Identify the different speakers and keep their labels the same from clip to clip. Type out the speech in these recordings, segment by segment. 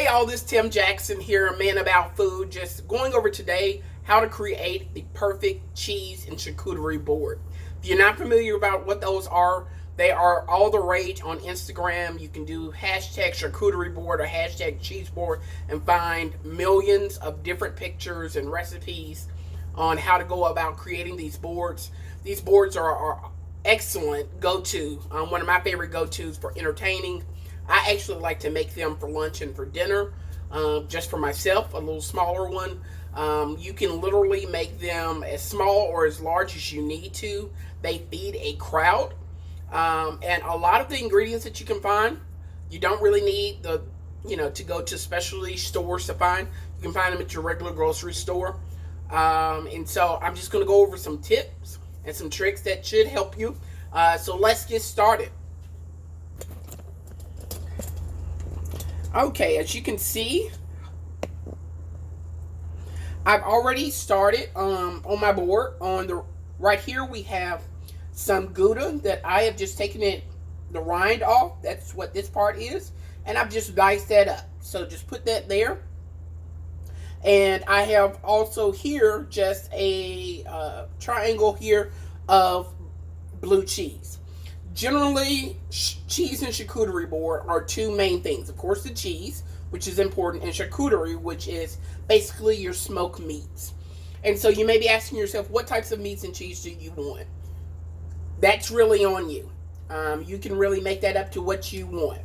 Speaker 1: Hey, all this Tim Jackson here, a man about food. Just going over today how to create the perfect cheese and charcuterie board. If you're not familiar about what those are, they are all the rage on Instagram. You can do hashtag charcuterie board or hashtag cheese board and find millions of different pictures and recipes on how to go about creating these boards. These boards are excellent go-to. One of my favorite go-tos for entertaining. I actually like to make them for lunch and for dinner, just for myself, a little smaller one. You can literally make them as small or as large as you need to. They feed a crowd. And a lot of the ingredients that you can find, you don't really need to go to specialty stores to find. You can find them at your regular grocery store. And so I'm just going to go over some tips and some tricks that should help you. So let's get started. Okay, as you can see, I've already started on my board. Right here we have some Gouda that I have just taken the rind off. That's what this part is. And I've just diced that up. So just put that there. And I have also here just a triangle here of blue cheese. Generally, cheese and charcuterie board are two main things. Of course, the cheese, which is important, and charcuterie, which is basically your smoked meats. And so you may be asking yourself, what types of meats and cheese do you want? That's really on you. You can really make that up to what you want.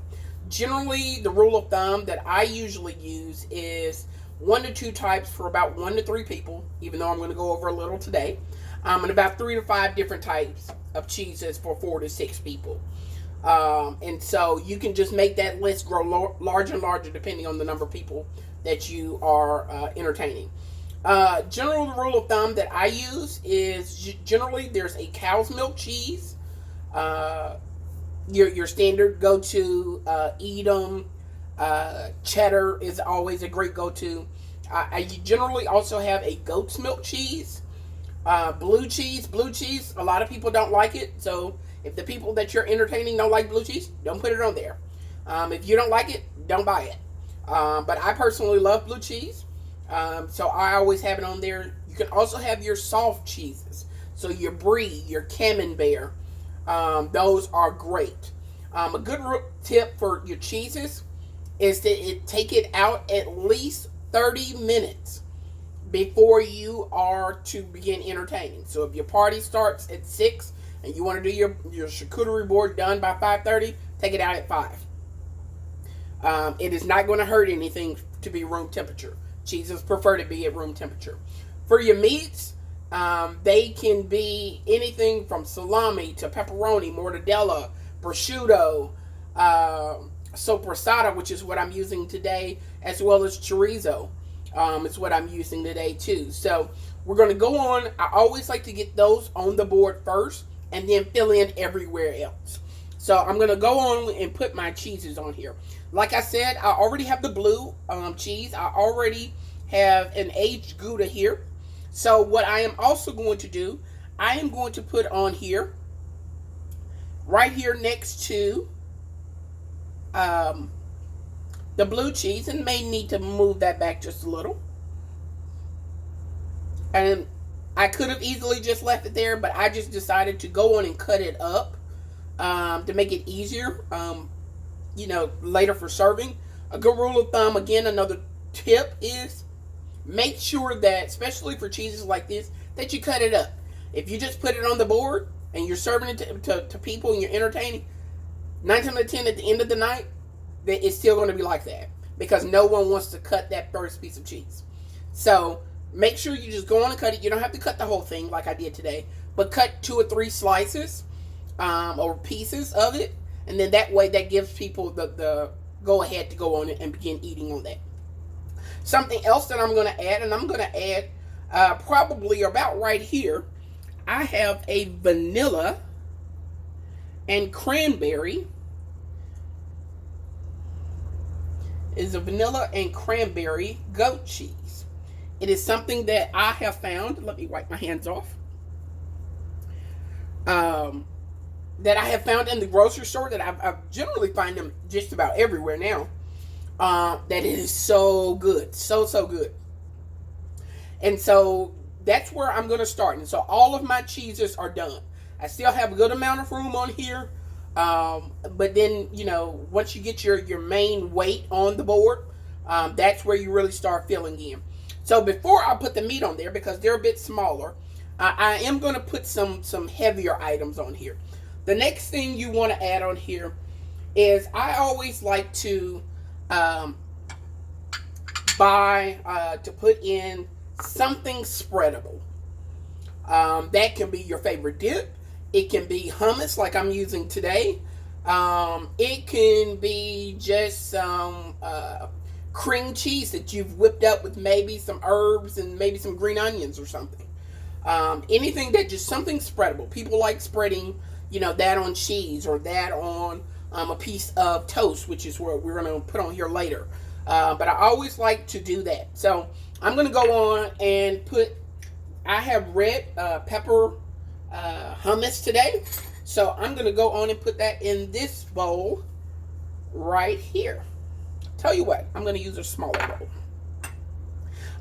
Speaker 1: Generally, the rule of thumb that I usually use is 1 to 2 types for about 1 to 3 people, even though I'm going to go over a little today. And about 3 to 5 different types of cheeses for 4 to 6 people. And so you can just make that list grow larger and larger depending on the number of people that you are entertaining. General rule of thumb that I use is generally there's a cow's milk cheese. Your standard go-to Edam, cheddar is always a great go-to. I generally also have a goat's milk cheese. Blue cheese, a lot of people don't like it. So if the people that you're entertaining don't like blue cheese, don't put it on there. If you don't like it, don't buy it. But I personally love blue cheese. So I always have it on there. You can also have your soft cheeses. So your brie, your camembert, those are great. A good tip for your cheeses is to take it out at least 30 minutes before you are to begin entertaining. So if your party starts at 6 and you want to do your charcuterie board done by 5:30, take it out at 5. It is not going to hurt anything to be room temperature. Cheeses prefer to be at room temperature. For your meats, they can be anything from salami to pepperoni, mortadella, prosciutto, soppressata, which is what I'm using today, as well as chorizo. Is what I'm using today too. So we're going to go on. I always like to get those on the board first and then fill in everywhere else. So I'm going to go on and put my cheeses on here. Like I said, I already have the blue cheese. I already have an aged Gouda here. So what I am also going to do, I am going to put on here, right here next to the blue cheese, and may need to move that back just a little. And I could have easily just left it there, but I just decided to go on and cut it up to make it easier, later for serving. A good rule of thumb, again, another tip is make sure that, especially for cheeses like this, that you cut it up. If you just put it on the board and you're serving it to people and you're entertaining, 9 times out of 10 at the end of the night, it's still going to be like that because no one wants to cut that first piece of cheese. So make sure you just go on and cut it. You don't have to cut the whole thing like I did today, but cut 2 or 3 slices or pieces of it, and then that way that gives people the go ahead to go on it and begin eating on that. Something else that I'm going to add, and I'm going to add probably about right here, I have a vanilla and cranberry. Is a vanilla and cranberry goat cheese. It is something that I have found. Let me wipe my hands off. That I have found in the grocery store. That I generally find them just about everywhere now. that it is so good. So, so good. And so that's where I'm going to start. And so all of my cheeses are done. I still have a good amount of room on here. But then, you know, once you get your main weight on the board, that's where you really start filling in. So before I put the meat on there, because they're a bit smaller, I am going to put some heavier items on here. The next thing you want to add on here is I always like to to put in something spreadable. That can be your favorite dip. It can be hummus like I'm using today. It can be just some cream cheese that you've whipped up with maybe some herbs and maybe some green onions or something. Anything that just something spreadable. People like spreading, you know, that on cheese or that on a piece of toast, which is what we're going to put on here later. But I always like to do that. So I'm going to go on and I have red pepper hummus today. So I'm going to go on and put that in this bowl right here. Tell you what, I'm going to use a smaller bowl.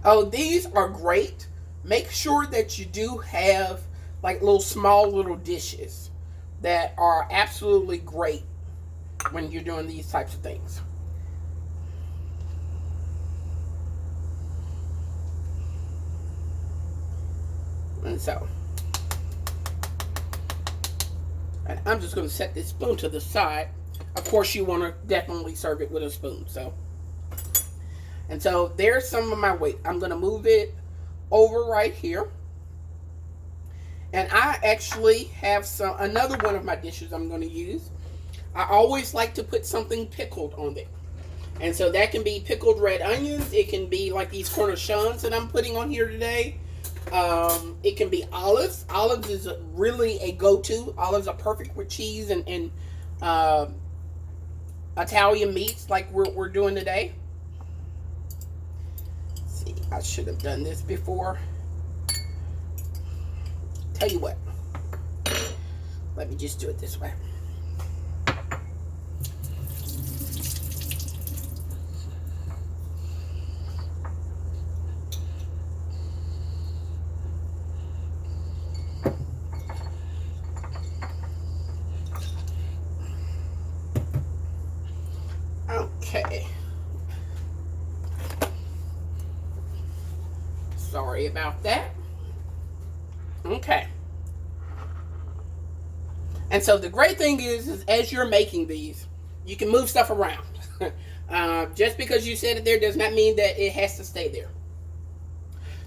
Speaker 1: Oh, these are great. Make sure that you do have like small little dishes that are absolutely great when you're doing these types of things. And so, and I'm just going to set this spoon to the side. Of course, you want to definitely serve it with a spoon. And so there's some of my weight. I'm going to move it over right here. And I actually have another one of my dishes I'm going to use. I always like to put something pickled on there. And so that can be pickled red onions. It can be like these cornichons that I'm putting on here today. It can be olives. Olives is really a go-to. Olives are perfect with cheese and Italian meats like we're doing today. Let's see, I should have done this before. Tell you what. Let me just do it this way. Okay. Sorry about that. Okay. And so the great thing is as you're making these, you can move stuff around. Just because you set it there does not mean that it has to stay there.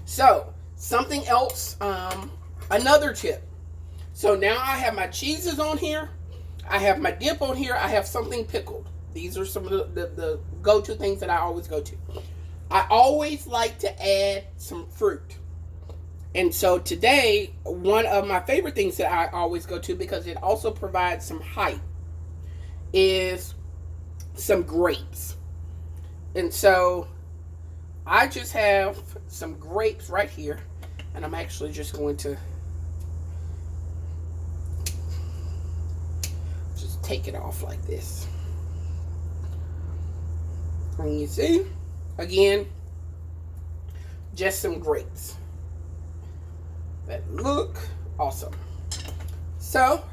Speaker 1: So, something else, another tip. So now I have my cheeses on here. I have my dip on here. I have something pickled. These are some of the go-to things that I always go to. I always like to add some fruit. And so today, one of my favorite things that I always go to, because it also provides some height, is some grapes. And so I just have some grapes right here. And I'm actually just going to just take it off like this. And you see, again, just some grapes that look awesome. So,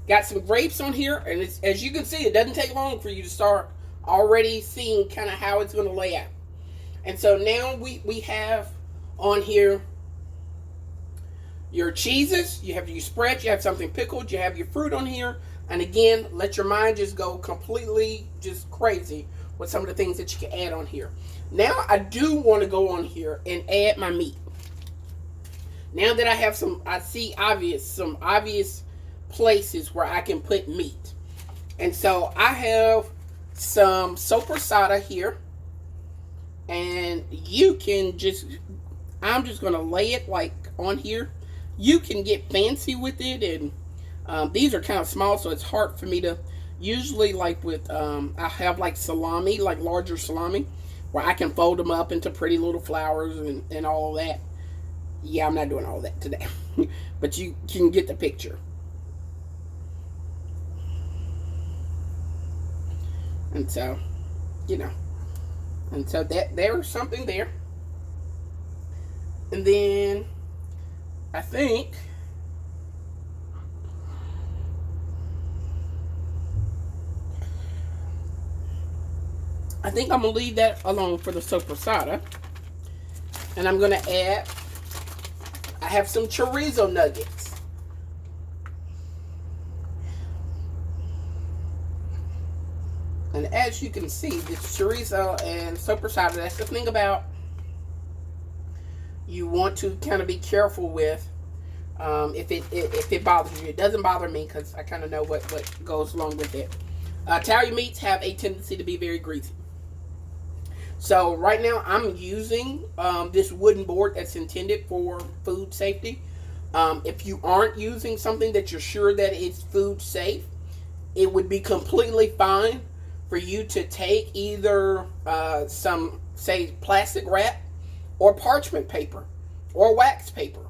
Speaker 1: got some grapes on here, and it's, as you can see, it doesn't take long for you to start already seeing kind of how it's going to lay out. And so now we have on here your cheeses, you have your spread, you have something pickled, you have your fruit on here, and again, let your mind just go completely just crazy with some of the things that you can add on here. Now I do want to go on here and add my meat. Now that I have some obvious places where I can put meat. And so I have some sopressata here. And you can I'm just going to lay it like on here. You can get fancy with it. And these are kind of small, so it's hard for me to, usually like with, I have like salami, like larger salami, where I can fold them up into pretty little flowers and all that. Yeah, I'm not doing all that today. But you can get the picture. And so, you know, And so there's something there. And then I think I'm gonna leave that alone for the sopressata. And I'm gonna add, I have some chorizo nuggets. And as you can see, this chorizo and sopressata, that's the thing about, you want to kind of be careful with if it bothers you. It doesn't bother me because I kind of know what goes along with it. Italian meats have a tendency to be very greasy. So right now I'm using this wooden board that's intended for food safety. If you aren't using something that you're sure that it's food safe, it would be completely fine for you to take either some, say, plastic wrap or parchment paper or wax paper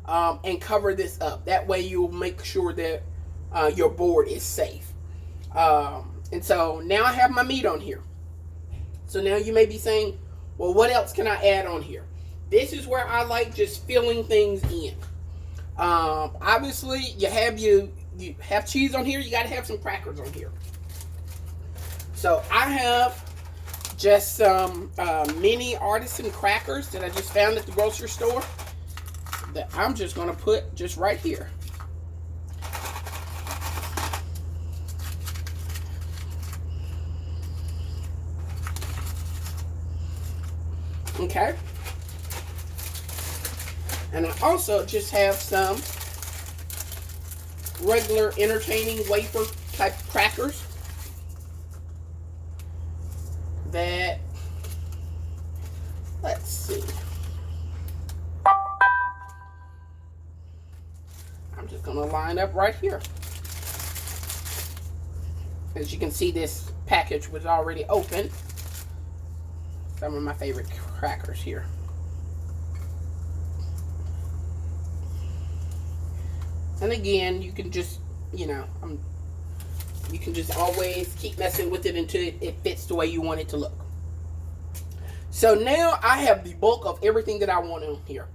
Speaker 1: and cover this up. That way you'll make sure that your board is safe. And so now I have my meat on here. So now you may be saying, well, what else can I add on here? This is where I like just filling things in. Obviously, you have cheese on here. You got to have some crackers on here. So I have just some mini artisan crackers that I just found at the grocery store that I'm just going to put just right here. Okay. And I also just have some regular entertaining wafer type crackers that, let's see, I'm just going to line up right here. As you can see, this package was already open. Some of my favorite crackers here. And again, you can just, you can just always keep messing with it until it fits the way you want it to look. So now I have the bulk of everything that I want on here.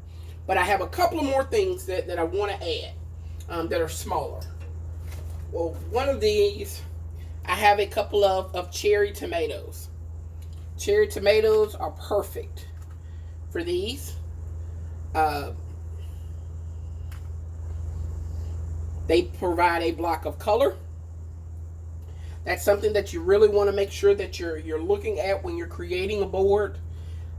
Speaker 1: But I have a couple of more things that I want to add that are smaller. Well, one of these, I have a couple of cherry tomatoes. Cherry tomatoes are perfect for these. They provide a block of color. That's something that you really want to make sure that you're looking at when you're creating a board.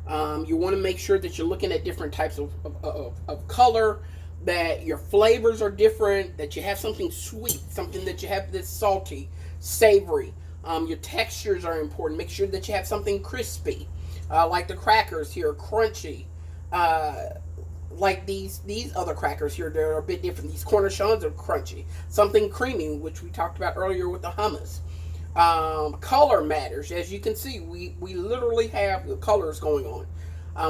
Speaker 1: You want to make sure that you're looking at different types of color, that your flavors are different, that you have something sweet, something that you have this salty, savory. Your textures are important. Make sure that you have something crispy, like the crackers here, crunchy. Like these other crackers here, they're a bit different. These cornichons are crunchy. Something creamy, which we talked about earlier with the hummus. Color matters. As you can see, we literally have the colors going on.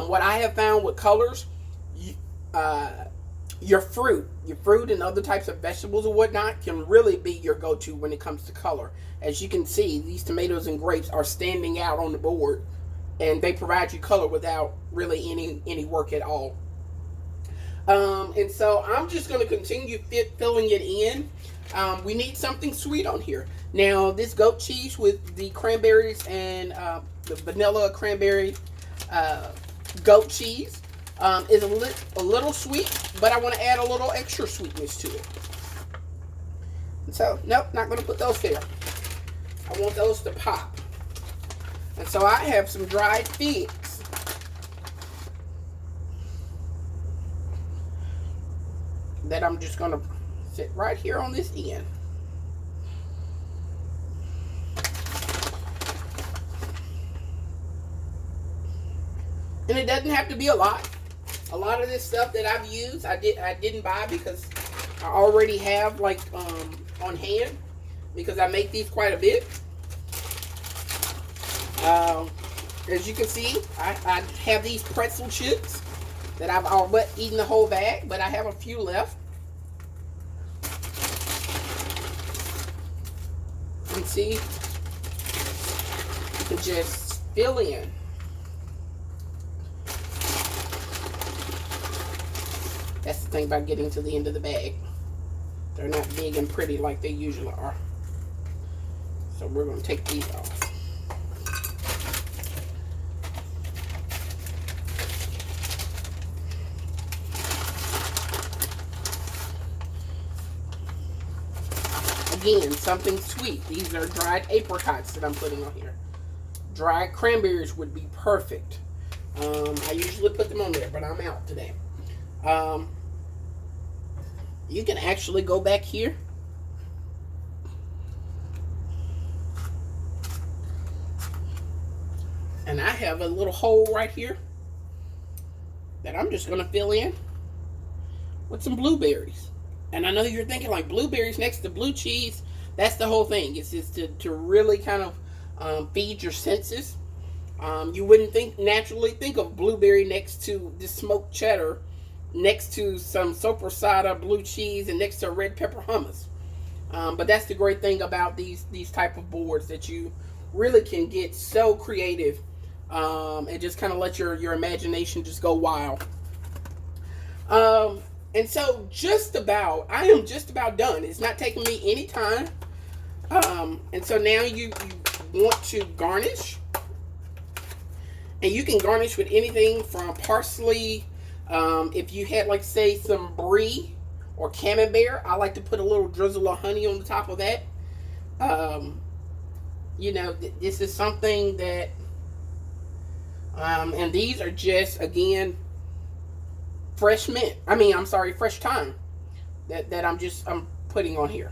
Speaker 1: What I have found with colors, your fruit and other types of vegetables or whatnot can really be your go-to when it comes to color. As you can see, these tomatoes and grapes are standing out on the board, and they provide you color without really any work at all. And so I'm just going to continue filling it in. We need something sweet on here. Now, this goat cheese with the cranberries and the vanilla cranberry goat cheese is a little sweet, but I want to add a little extra sweetness to it. And so, nope, not going to put those there. I want those to pop. And so I have some dried figs. That I'm just going to sit right here on this end. And it doesn't have to be a lot. A lot of this stuff that I've used, I didn't buy because I already have like on hand, because I make these quite a bit. As you can see, I have these pretzel chips that I've already eaten the whole bag, but I have a few left. And see, you can just fill in. That's the thing about getting to the end of the bag. They're not big and pretty like they usually are. So we're going to take these off. Again, something sweet. These are dried apricots that I'm putting on here. Dried cranberries would be perfect. I usually put them on there, but I'm out today. You can actually go back here. And I have a little hole right here that I'm just going to fill in with some blueberries. And I know you're thinking like blueberries next to blue cheese. That's the whole thing. It's just to really kind of feed your senses. You wouldn't naturally think of blueberry next to this smoked cheddar, next to some sopressata blue cheese, and next to red pepper hummus. But that's the great thing about these type of boards, that you really can get so creative and just kind of let your imagination just go wild. And so I am just about done. It's not taking me any time. And so now you want to garnish. And you can garnish with anything from parsley. If you had, like, say, some brie or camembert, I like to put a little drizzle of honey on the top of that. You know, this is something that, and these are just, again, fresh mint. Fresh thyme that I'm putting on here.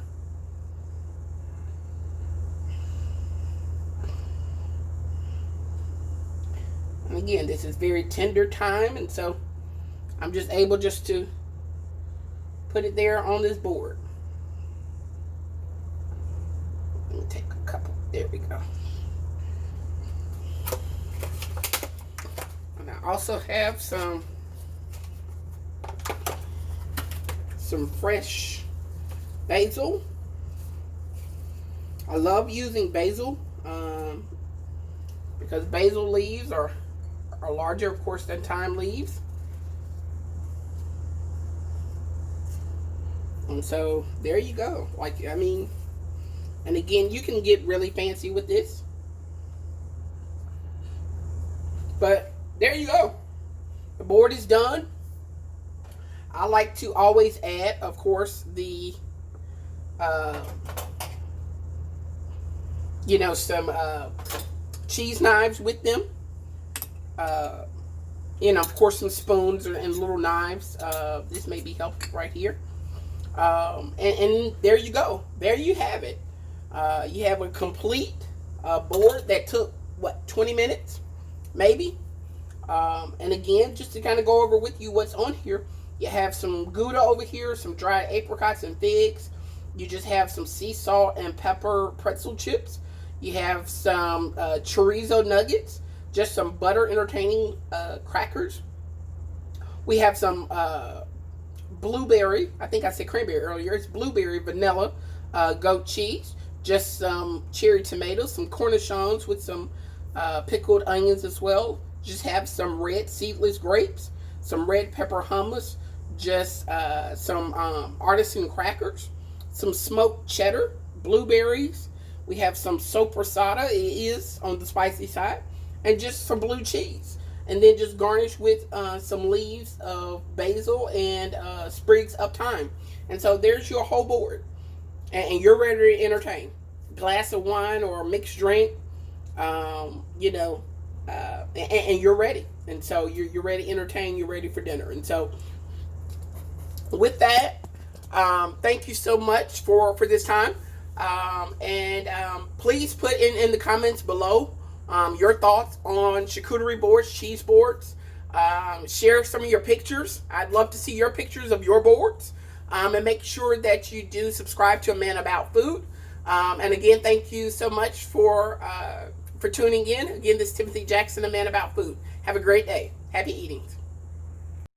Speaker 1: And again, this is very tender thyme, and so I'm just able just to put it there on this board. Let me take a couple. There we go. And I also have some fresh basil. I love using basil because basil leaves are larger, of course, than thyme leaves. And so there you go. And again, you can get really fancy with this. But there you go. The board is done. I like to always add, of course, the some cheese knives with them. Of course, some spoons and little knives. This may be helpful right here. And there you go. There you have it. You have a complete board that took, 20 minutes? Maybe. And again, just to kind of go over with you what's on here, you have some Gouda over here, some dried apricots and figs. You just have some sea salt and pepper pretzel chips. You have some chorizo nuggets, just some butter entertaining crackers. We have some blueberry, I think I said cranberry earlier, it's blueberry vanilla goat cheese, just some cherry tomatoes, some cornichons with some pickled onions as well. Just have some red seedless grapes, some red pepper hummus, just some artisan crackers, some smoked cheddar, blueberries. We have some sopressata, it is on the spicy side, and just some blue cheese. And then just garnish with some leaves of basil and sprigs of thyme. And so there's your whole board. And you're ready to entertain. Glass of wine or a mixed drink, and you're ready. And so you're ready to entertain, you're ready for dinner. And so with that, thank you so much for this time. Please put in the comments below your thoughts on charcuterie boards, cheese boards. Share some of your pictures. I'd love to see your pictures of your boards. And make sure that you do subscribe to A Man About Food. And again, thank you so much for tuning in. Again, this is Timothy Jackson, A Man About Food. Have a great day. Happy eatings.